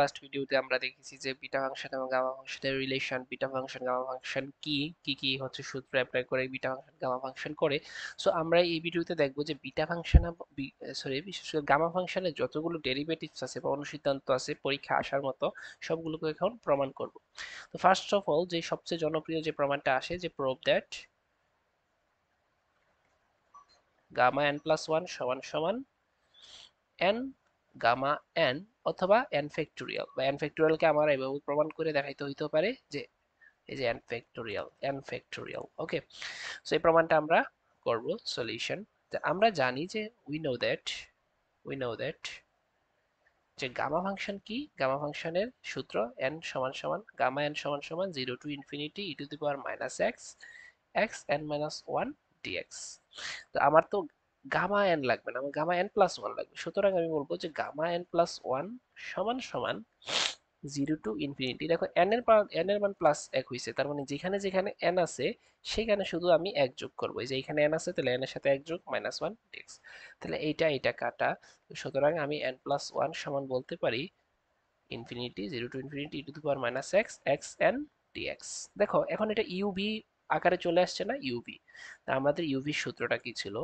Last ভিডিওতে আমরা দেখেছি যে বিটা ফাংশন এবং গামা ফাংশনের রিলেশন, বিটা ফাংশন গামা ফাংশন কি হচ্ছে সূত্র অ্যাপ্লাই করে বিটা ফাংশন গামা ফাংশন করে। সো আমরা এই ভিডিওতে দেখবো যে বিটা ফাংশন সরি বিশেষ করে গামা ফাংশনের যতগুলো ডেরিভেটিভস আছে বা অনুসিদ্ধান্ত আছে পরীক্ষা আসার মতো সবগুলোকে এখন প্রমাণ করব। তো ফার্স্ট অফ অল যে সবচেয়ে জনপ্রিয় যে প্রমাণটা আসে যে prove that gamma n plus one সমান সমান n গামা n অথবা n ফ্যাক্টোরিয়াল বা n ফ্যাক্টোরিয়ালকে আমরা এভাবে প্রমাণ করে দেখাইতে হইতে পারে যে এই যে n ফ্যাক্টোরিয়াল ওকে। সো এই প্রমাণটা আমরা করব সলিউশন। আমরা জানি যে উই নো দ্যাট যে গামা ফাংশন কি, গামা ফাংশনের সূত্র n সমান সমান গামা n সমান সমান 0 to infinity e to the power minus x x n minus one dx. তো আমার তো গামা এন লাগবে না, আমার গামা এন প্লাস ওয়ান লাগবে। সুতরাং আমি বলবো যে গামা এন প্লাস ওয়ান সমান সমান 0 টু ইনফিনিটি। দেখো এন এর মান প্লাস এক হয়েছে, তার মানে যেখানে যেখানে এন আছে সেখানে শুধু আমি এক যোগ করবো। এই যে এখানে এন আছে তাহলে এন এর সাথে এক যোগ মাইনাস ওয়ান ডিএক্স। তাহলে এটা কাটা। সুতরাং আমি এন প্লাস ওয়ান সমান বলতে পারি infinity 0 to infinity e to the power minus x x n dx. দেখো এখন এটা ইউভি আকারে চলে আসছে না, ইউভি। তা আমাদের ইউভি সূত্রটা কি ছিল,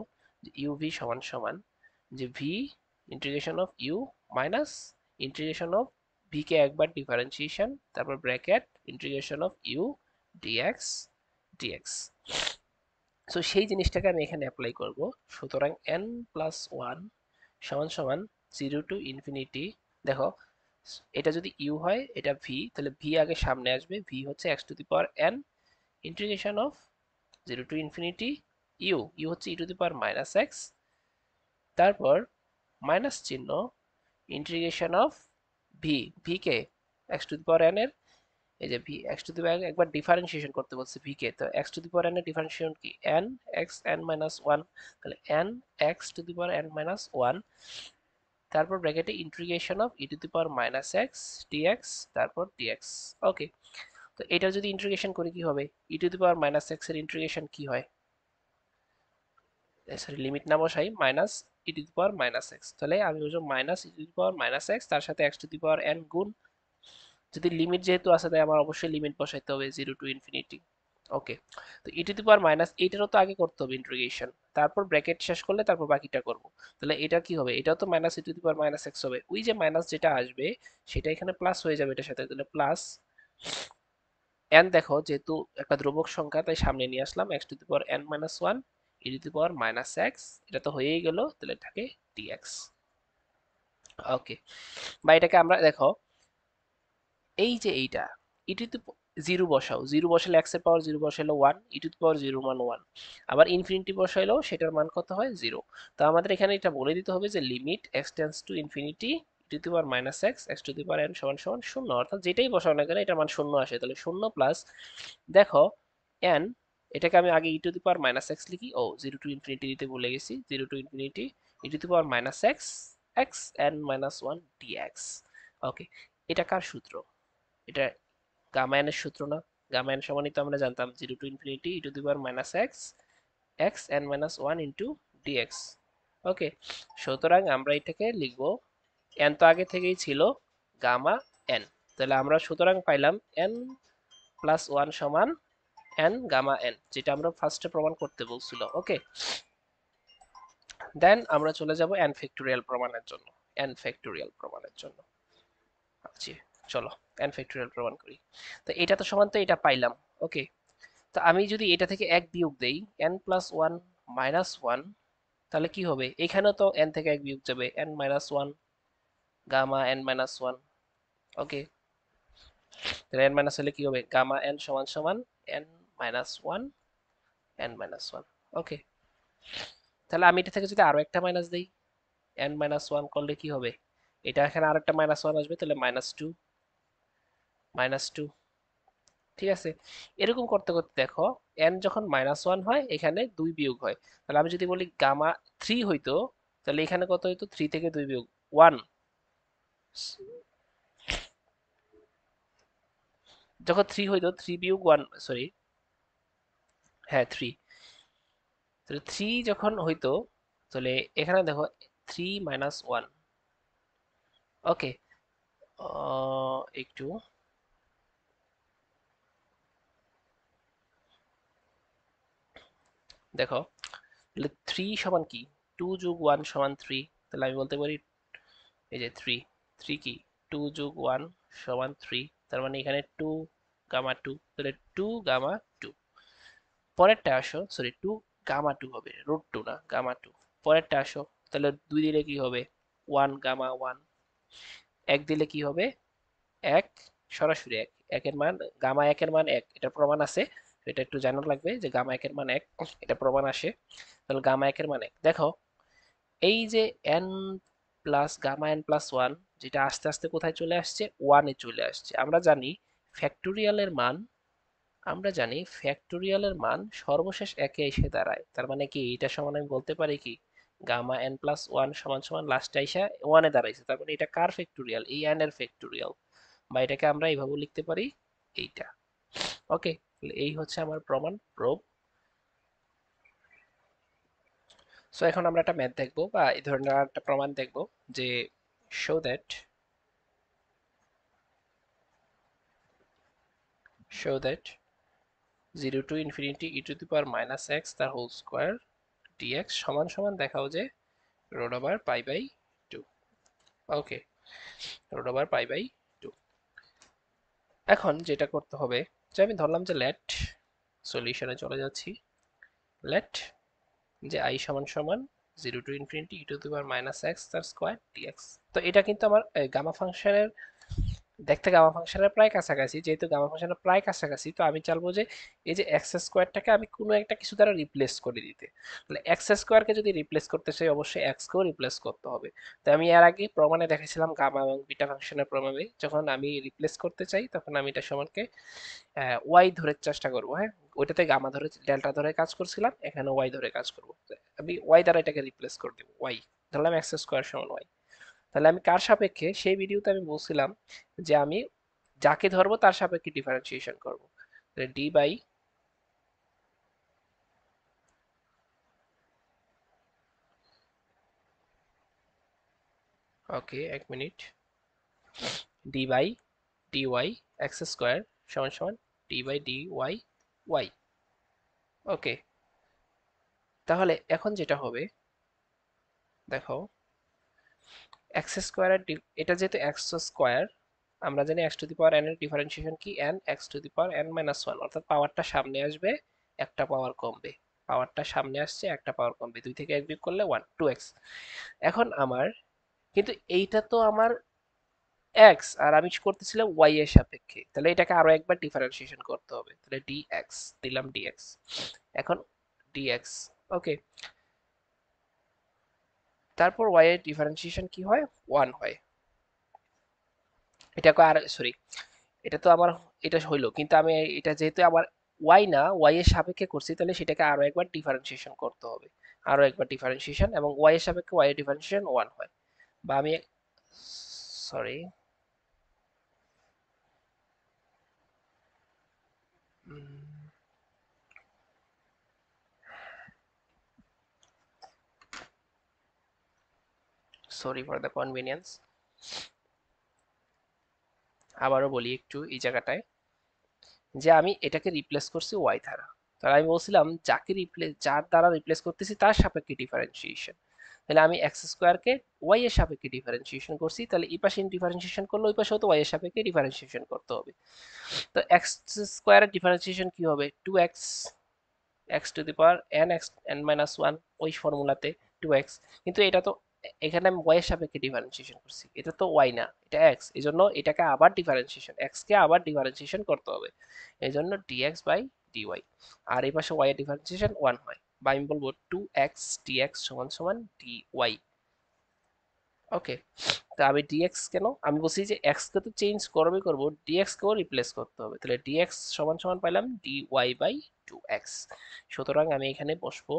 ইউভি সমান সমান যে v integration of u minus integration of v কে একবার ডিফারেন্সিয়েশন তারপর bracket integration of u dx dx. So সেই জিনিসটাকে আমি এখানে অ্যাপ্লাই করব। সুতরাং এন প্লাস ওয়ান সমান সমান 0 টু ইনফিনিটি। দেখো এটা যদি ইউ হয় এটা ভি, তাহলে ভি আগে সামনে আসবে, ভি হচ্ছে x to the power n integration of 0 to infinity u, u হচ্ছে e to the power minus x, তারপর মাইনাস চিহ্ন ইন্টিগ্রেশন অফ ভি, ভি কে x to the power n এর এই যে v x to the power একবার differentiation করতে বলছে ভি কে, তো x to the power n এর ডিফারেন্সিয়েশন কি n x n minus one, তাহলে n x to the power n minus one, তারপর ব্র্যাকেটে integration of e to the power minus x d x তারপর ডিএক্স। ওকে, তো এটা যদি ইন্টিগ্রেশন করি কি হবে, e to the power minus x এর ইন্টিগ্রেশন কি হয়, সরি লিমিট না বসাই minus e to the power minus x, তাহলে আমি বুঝবো minus e to the power minus x তার সাথে x to the power n গুণ, যদি লিমিট যেহেতু আছে তাই আমার অবশ্যই লিমিট বসাইতে হবে 0 টু ইনফিনিটি। ওকে, তো ই টু দি পাওয়ার মাইনাস এইটারও তো আগে করতে হবে ইন্টিগ্রেশন, তারপর ব্র্যাকেট শেষ করলে তারপর বাকিটা করব। তাহলে এটা কি হবে, এটাও তো minus e to the power minus x হবে, ওই যে মাইনাস যেটা আসবে সেটা এখানে প্লাস হয়ে যাবে এটার সাথে, তাহলে প্লাস এন, দেখো যেহেতু একটা ধ্রুবক সংখ্যা তাই সামনে নিয়ে আসলাম x to the power n minus one e to the power minus x, এটা তো হয়েই গেল, তাহলে থাকে ডিএক্স। ওকে, বা এটাকে আমরা দেখো এই যে এইটা ই টু দি জিরো বসাও, জিরো বসালে এক্স এর পাওয়ার জিরো বসাইলো one, e to the power zero মান ওয়ান, আবার ইনফিনিটি বসাইলেও সেটার মান কত হয় জিরো। তো আমাদের এখানে এটা বলে দিতে হবে যে limit x tends to infinity e to the power minus x x to the power N সমান সমান শূন্য, অর্থাৎ যেটাই বসাও না কেন এটার মান শূন্য আসে, তাহলে শূন্য প্লাস দেখো এন, এটাকে আমি আগে e to the power minus x লিখি, ও 0 টু ইনফিনিটি দিতে ভুলে গেছি, 0 to infinity e to the power minus x x n minus one d x. Okay, এটা কার সূত্র, এটা গামা এর সূত্র না, গামা এন সমানই তো আমরা জানতাম 0 to infinity e to the power minus x x n minus one into d x. Okay, সুতরাং আমরা এটাকে লিখবো, এন তো আগে থেকেই ছিল গামা এন, তাহলে আমরা সুতরাং পাইলাম এন প্লাস ওয়ান সমান এন গামা এন, যেটা আমরা ফার্স্টে প্রমাণ করতে বলছিল। ওকে, দেন আমরা চলে যাব এন ফ্যাক্টোরিয়াল প্রমাণের জন্য, এন ফ্যাক্টোরিয়াল প্রমাণের জন্য। আচ্ছা চলো এন ফ্যাক্টোরিয়াল প্রমাণ করি। তো এটা তো সমান তো এটা পাইলাম। ওকে, তো আমি যদি এটা থেকে এক বিয়োগ দেই N plus one minus one, তাহলে কি হবে, এখানেও তো এন থেকে এক বিয়োগ যাবে, n minus one gamma n minus one. Okay, তাহলে এন মাইনাস হলে কি হবে, গামা এন সমান সমান n minus one n minus one. Okay, তাহলে আমি এটা থেকে যদি আরো একটা মাইনাস দেই এন মাইনাস ওয়ান করলে কি হবে, এটা এখানে আরেকটা মাইনাস ওয়ান আসবে, তাহলে মাইনাস টু মাইনাস টু। ঠিক আছে, এরকম করতে করতে দেখো এন যখন মাইনাস ওয়ান হয় এখানে দুই বিয়োগ হয়, তাহলে আমি যদি বলি গামা থ্রি হইতো তাহলে এখানে কত হইতো, থ্রি থেকে দুই বিয়োগ ওয়ান, যখন থ্রি হইতো থ্রি বিয়োগ ওয়ান, সরি হ্যাঁ থ্রি, তাহলে থ্রি যখন হইতো তাহলে এখানে দেখো থ্রি মাইনাস ওয়ান। ওকে, একটু দেখো, তাহলে 3 সমান কি, 2 যোগ 1 সমান 3, তাহলে আমি বলতে পারি এই যে 3, 3 কি 2 যোগ 1 সমান 3, তার মানে এখানে 2 গামা 2, তাহলে 2 গামা 2। পরেরটা আসো, সরি 2 গামা 2 হবে, রুট 2 না, গামা 2। পরেরটা আসো, তাহলে 2 দিলে কি হবে, 1 গামা 1। 1 দিলে কি হবে, 1, সরাসরি 1, একের মান, গামা 1 এর মান 1, এটা প্রমাণ আছে। এটা একটু জানা লাগবে যে গামা 1 এর মান 1, এটা প্রমাণ আসে। তাহলে গামা 1 এর মান 1, দেখো এই যে n plus gamma n plus 1, যেটা আস্তে আস্তে কোথায় চলে আসছে, 1 এ চলে আসছে। ফ্যাক্টোরিয়ালের মান আমরা জানি ফ্যাক্টোরিয়ালের মান সর্বশেষ একে এসে দাঁড়ায়, তার মানে কি এটা সমান আমি বলতে পারি কি গামা n প্লাস 1 সমান সমান লাস্টে আইসা 1 এ দাঁড়াইছে, তার মানে এটা কার ফ্যাক্টোরিয়াল, এই n এর ফ্যাক্টোরিয়াল। বা এটাকে আমরা এইভাবে লিখতে পারি, এইটা। ওকে, এই হচ্ছে আমার প্রমাণ, প্রুফ। সো এখন আমরা একটা ম্যাথ দেখবো বা এই ধরনের একটা প্রমাণ দেখবো যে show that show that 0 to infinity e to the power minus x the whole square dx সমান সমান দেখাও যে root over pi by 2। Okay, root over pi by 2। এখন যেটা করতে হবে, যে আমি ধরলাম যে let সলিউশনে চলে যাচ্ছি, let যে i সমান সমান 0 to infinity e to the power minus x তার স্কয়ার dx। তো এটা কিন্তু আমার গামা ফাংশনের দেখতে গামা ফাংশনের প্রায় কাছাকাছি, যেহেতু গামা ফাংশনের প্রায় কাছাকাছি, তো আমি চাইবো যে এই যে এক্স স্কোয়ারটাকে আমি কোনো একটা কিছু দ্বারা রিপ্লেস করে দিতে। তাহলে এক্স স্কোয়ারকে যদি রিপ্লেস করতে চাই, অবশ্যই এক্স কেও রিপ্লেস করতে হবে। তো আমি এর আগে প্রমাণে দেখেছিলাম গামা এবং বিটা ফাংশনের প্রমাণে, যখন আমি রিপ্লেস করতে চাই তখন আমি এটা সমানকে ওয়াই ধরে চেষ্টা করবো। হ্যাঁ, ওইটাতে গামা ধরে ডেল্টা ধরে কাজ করছিলাম, এখানে ওয়াই ধরে কাজ করবো। আমি ওয়াই দ্বারা এটাকে রিপ্লেস করে দেবো, ওয়াই ধরলাম এক্স স্কোয়ার সমান ওয়াই। তাহলে আমি কার সাপেক্ষে, সেই ভিডিওতে আমি বলছিলাম যে আমি যাকে ধরবো তার সাপেক্ষে ডিফারেন্সিয়েশন করবো। তাহলে ডি বাই, ওকে এক মিনিট, d by d y x square সমান সমান d by d y y. Okay, তাহলে এখন যেটা হবে দেখো, এক্স স্কোয়ারের এটা যেহেতু এক্স স্কোয়ার, আমরা জানি x to the power n এর ডিফারেন্সিয়েশন কি, n x to the power n minus one, অর্থাৎ পাওয়ারটা সামনে আসবে, একটা পাওয়ার কমবে। পাওয়ারটা সামনে আসছে, একটা পাওয়ার কমবে, 2 থেকে 1 বিয়োগ করলে 1, 2x। এখন আমার কিন্তু এইটা তো আমার এক্স, আর আমি করতেছিলাম ওয়াই এর সাপেক্ষে, তাহলে এটাকে আরো একবার ডিফারেন্সিয়েশন করতে হবে। তাহলে ডিএক্স দিলাম, ডিএক্স, এখন ডিএক্স। ওকে, তারপর ওয়াই এর ডিফারেন্সিয়েশন কি হয়, 1 হয়। এটাকে আর সরি, এটা তো আমার, এটা হইলো, কিন্তু আমি এটা যেহেতু আমার ওয়াই না, ওয়াই এর সাপেক্ষে করছি, তাহলে সেটাকে আরো একবার ডিফারেন্সিয়েশন করতে হবে, আরো একবার ডিফারেন্সিয়েশন, এবং ওয়াই এর সাপেক্ষে ওয়াই এর ডিফারেন্সিয়েশন 1 হয়। বা আমি, sorry, sorry for the convenience, আবারও বলি একটু এই জায়গাটায়, যে আমি এটাকে রিপ্লেস করছি ওয়াই দ্বারা। তাহলে আমি বলছিলাম যাকে রিপ্লেস, যার দ্বারা রিপ্লেস করতেছি তার সাপেক্ষে ডিফারেন্সিয়েশন। তাহলে আমি এক্স স্কোয়ারকে ওয়াই এর সাপেক্ষে ডিফারেন্সিয়েশন করছি, তাহলে এই পাশে ডিফারেন্সিয়েশন করলে ওই পাশেও তো ওয়াই এর সাপেক্ষে ডিফারেন্সিয়েশন করতে হবে। তো এক্স স্কোয়ারের ডিফারেন্সিয়েশন কি হবে, 2x, x to the power N x n minus one, ওই ফর্মুলাতে 2x। কিন্তু এটা তো, এখানে আমি ওয়াই এর সাপেক্ষে ডিফারেন্সিয়েশন করছি, এটা তো ওয়াই না, এটা এক্স, এই জন্য এটাকে আবার ডিফারেন্সিয়েশন, এক্স কে আবার ডিফারেন্সিয়েশন করতে হবে, এই জন্য ডিএক্স বাই ডিওয়াই। আর এই পাশে ওয়াই এর ডিফারেন্সিয়েশন 1 হয়, বা আমি বলবো 2x ডিএক্স সমান সমান ডিওয়াই। ওকে, তা আমি ডিএক্স কেন, আমি বলছি যে এক্স কে তো চেঞ্জ করবে করব, ডিএক্স কেও রিপ্লেস করতে হবে, তাহলে ডিএক্স সমান সমান পাইলাম ডিওয়াই বাই 2x। সুতরাং আমি এখানে বসবো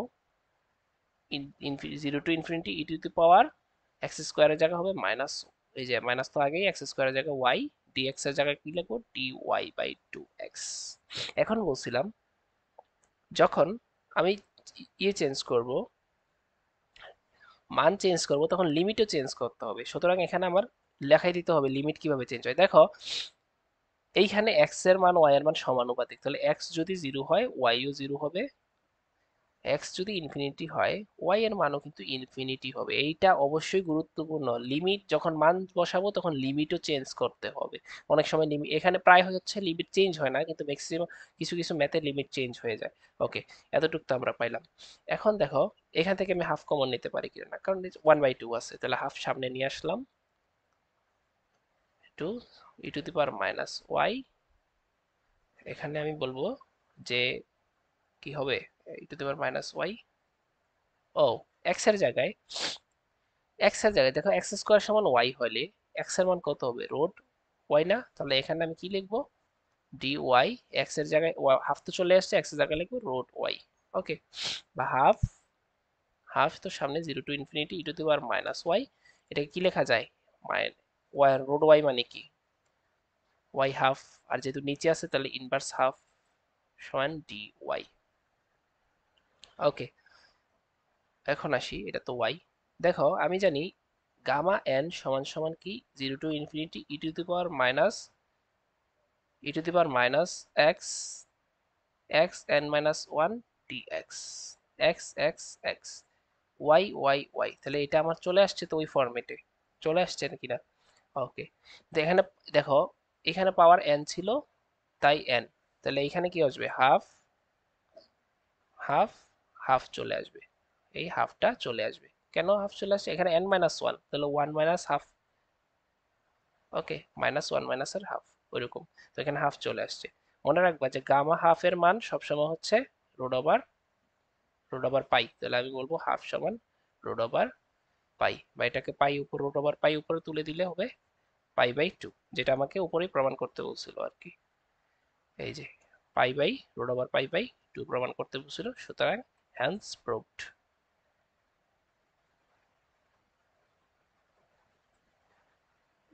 zero to infinity e to the power x স্কোয়ারের জায়গা হবে মাইনাস, এই যে মাইনাস তো আগেই, এক্স স্কোয়ারের জায়গায় ওয়াই, ডিএক্স এর জায়গায় কি লিখবো, ডি ওয়াই বাই 2x। এখন বলছিলাম যখন আমি ইয়ে চেঞ্জ করব, মান চেঞ্জ করব, তখন লিমিটও চেঞ্জ করতে হবে। সুতরাং এখানে আমার লেখাই দিতে হবে লিমিট কিভাবে চেঞ্জ হয়। দেখো এইখানে এক্স এর মান ওয়াই এর মান সমানুপাতিক, তাহলে এক্স যদি জিরো হয় ওয়াইও জিরো হবে, এক্স যদি ইনফিনিটি হয় ওয়াই এর মানও কিন্তু ইনফিনিটি হবে। এইটা অবশ্যই গুরুত্বপূর্ণ, লিমিট যখন মান বসাবো তখন লিমিটও চেঞ্জ করতে হবে। অনেক সময় লিমিট এখানে প্রায় হচ্ছে লিমিট চেঞ্জ হয় না, কিন্তু ম্যাক্সিমাম কিছু কিছু ম্যাথে লিমিট চেঞ্জ হয়ে যায়। ওকে, এতটুকু তো আমরা পাইলাম। এখন দেখো এখান থেকে আমি হাফ কমন নিতে পারি কিনা না, কারণ 1/2 আছে, তাহলে হাফ সামনে নিয়ে আসলাম, two e to the power minus y, এখানে আমি বলবো যে কি হবে, e to the power minus y, ও এক্স এর জায়গায়, এক্স এর জায়গায় দেখো এক্স স্কোয়ার সমান ওয়াই হলে এক্স এর মান কত হবে, রুট ওয়াই না, তাহলে এখানে আমি কি লিখবো, ডি ওয়াই, এক্স এর জায়গায় হাফ তো চলে আসছে, এক্স এর জায়গায় লিখবো রুট ওয়াই। ওকে, বা হাফ, হাফ তো সামনে zero to infinity e to the power minus y, এটাকে কি লেখা যায়, মাইন ওয়াই, রুট ওয়াই মানে কি ওয়াই হাফ, আর যেহেতু নিচে আছে তাহলে ইনভার্স হাফ সমান ডি ওয়াই। ওকে, এখন আসি, এটা তো ওয়াই। দেখো আমি জানি গামা এন সমান সমান কি, zero to infinity e to the power minus, e to the power minus x, x n minus one d x, x x x y y y, তাহলে এটা আমার চলে আসছে তো ওই ফরম্যাটে, চলে আসছে নাকি না। ওকে, তো এখানে দেখো এখানে পাওয়ার এন ছিল তাই এন, তাহলে এখানে কি আসবে হাফ, হাফ, হাফ চলে আসবে, এই হাফটা চলে আসবে। কেন হাফ চলে আসছে, এখানে এন মাইনাস ওয়ান, তাহলে ওয়ান মাইনাস হাফ, ওকে মাইনাস ওয়ান মাইনাস এর হাফ, ওইরকম, তো এখানে হাফ চলে আসছে। মনে রাখবা যে গামা হাফ এর মান সবসময় হচ্ছে root over, root over pi, তাহলে আমি বলবো হাফ সমান রুট ওভার পাই, বা এটাকে পাই উপর রুট ওভার পাই উপরে তুলে দিলে হবে পাই বাই টু, যেটা আমাকে উপরেই প্রমাণ করতে বলছিল আর কি, এই যে pi by root over pi by two প্রমাণ করতে বলছিল, সুতরাং হ্যান্স প্রুভড।